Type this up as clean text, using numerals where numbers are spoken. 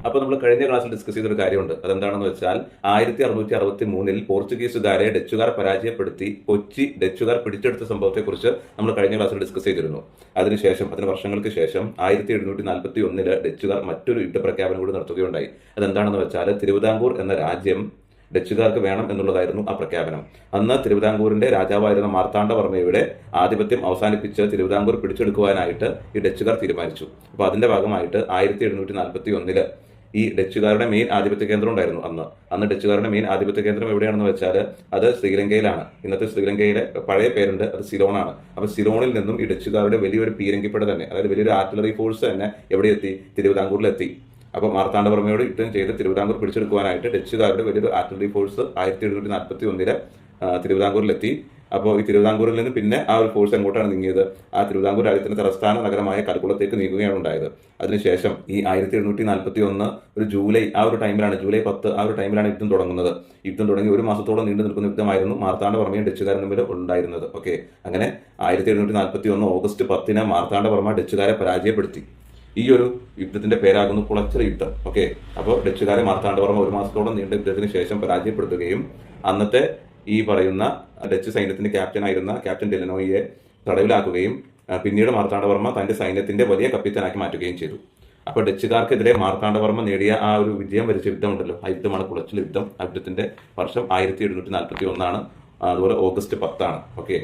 അപ്പോൾ നമ്മൾ കഴിഞ്ഞ ക്ലാസ്സിൽ ഡിസ്കസ് ചെയ്തൊരു കാര്യമുണ്ട്. അതെന്താണെന്ന് വെച്ചാൽ 1663 പോർച്ചുഗീസുകാരെ ഡച്ചുകാർ പരാജയപ്പെടുത്തി കൊച്ചി ഡച്ചുകാർ പിടിച്ചെടുത്ത സംഭവത്തെക്കുറിച്ച് നമ്മൾ കഴിഞ്ഞ ക്ലാസ്സിൽ ഡിസ്കസ് ചെയ്തിരുന്നു. അതിനുശേഷം അതിന് വർഷങ്ങൾക്ക് ശേഷം 1741 ഡച്ചുകാർ മറ്റൊരു യുദ്ധപ്രഖ്യാപനം കൂടി നടത്തുകയുണ്ടായി. അതെന്താണെന്ന് വെച്ചാൽ തിരുവിതാംകൂർ എന്ന രാജ്യം ഡച്ചുകാർക്ക് വേണം എന്നുള്ളതായിരുന്നു ആ പ്രഖ്യാപനം. അന്ന് തിരുവിതാംകൂറിന്റെ രാജാവായിരുന്ന മാർത്താണ്ഡവർമ്മയുടെ ആധിപത്യം അവസാനിപ്പിച്ച് തിരുവിതാംകൂർ പിടിച്ചെടുക്കുവാനായിട്ട് ഈ ഡച്ചുകാർ തീരുമാനിച്ചു. അപ്പൊ അതിന്റെ ഭാഗമായിട്ട് 1741 ഈ ഡച്ചുകാരുടെ മെയിൻ ആധിപത്യ കേന്ദ്രം ഉണ്ടായിരുന്നു. അന്ന് ഡച്ചുകാരുടെ മെയിൻ ആധിപത്യ കേന്ദ്രം എവിടെയാണെന്ന് വെച്ചാൽ അത് ശ്രീലങ്കയിലാണ്. ഇന്നത്തെ ശ്രീലങ്കയിലെ പഴയ പേരുണ്ട്, അത് സിലോണാണ്. അപ്പൊ സിലോണിൽ നിന്നും ഈ ഡച്ചുകാരുടെ വലിയൊരു പീരങ്കിപ്പട തന്നെ, അതായത് വലിയൊരു ആർട്ടിലറി ഫോഴ്സ് തന്നെ എവിടെ എത്തി? തിരുവിതാംകൂറിലെത്തി. അപ്പോൾ മാർത്താണ്ഡവർമ്മയോട് യുദ്ധം ചെയ്ത് തിരുവിതാംകൂർ പിടിച്ചെടുക്കുവാനായിട്ട് ഡച്ചുകാരുടെ വലിയൊരു ആർട്ടിലറി ഫോഴ്സ് 1741 തിരുവിതാംകൂറിലെത്തി. അപ്പോൾ ഈ തിരുവിതാംകൂറിൽ നിന്ന് പിന്നെ ആ ഒരു ഫോഴ്സ് എങ്ങോട്ടാണ് നീങ്ങിയത്? ആ തിരുവിതാംകൂർ രാജ്യത്തിന്റെ തലസ്ഥാന നഗരമായ കൽക്കുളത്തേക്ക് നീങ്ങുകയാണ് ഉണ്ടായത്. അതിനുശേഷം ഈ 1741 ഒരു ജൂലൈ 10 ജൂലൈ 10 ആ ഒരു ടൈമിലാണ് യുദ്ധം തുടങ്ങുന്നത്. യുദ്ധം തുടങ്ങി ഒരു മാസത്തോളം നീണ്ടു നിൽക്കുന്ന യുദ്ധമായിരുന്നു മാർത്താണ്ഡവർമ്മയും ഡച്ചുകാരും തമ്മിൽ ഉണ്ടായിരുന്നത്. ഓക്കെ, അങ്ങനെ 1741 ഓഗസ്റ്റ് 10 മാർത്താണ്ഡവർമ്മ ഡച്ചുകാരെ പരാജയപ്പെടുത്തി. ഈ ഒരു യുദ്ധത്തിന്റെ പേരാകുന്നു കുളച്ചിൽ യുദ്ധം. ഓക്കെ, അപ്പോൾ ഡച്ചുകാരെ മാർത്താണ്ഡവർമ്മ ഒരു മാസത്തോളം നീണ്ട യുദ്ധത്തിന് ശേഷം പരാജയപ്പെടുത്തുകയും അന്നത്തെ ഈ പറയുന്ന ഡച്ച് സൈന്യത്തിന്റെ ക്യാപ്റ്റനായിരുന്ന ക്യാപ്റ്റൻ ഡെലനോയിയെ തടവിലാക്കുകയും പിന്നീട് മാർത്താണ്ഡവർമ്മ തന്റെ സൈന്യത്തിന്റെ വലിയ കപ്പിത്താനാക്കി മാറ്റുകയും ചെയ്തു. അപ്പോൾ ഡച്ചുകാർക്കെതിരെ മാർത്താണ്ഡവർമ്മ നേടിയ ആ ഒരു വിജയം വരിച്ച യുദ്ധമുണ്ടല്ലോ, ആ യുദ്ധമാണ് കുളച്ചിൽ യുദ്ധം. ആ യുദ്ധത്തിന്റെ വർഷം 1741 അതുപോലെ ഓഗസ്റ്റ് 10. ഓക്കെ.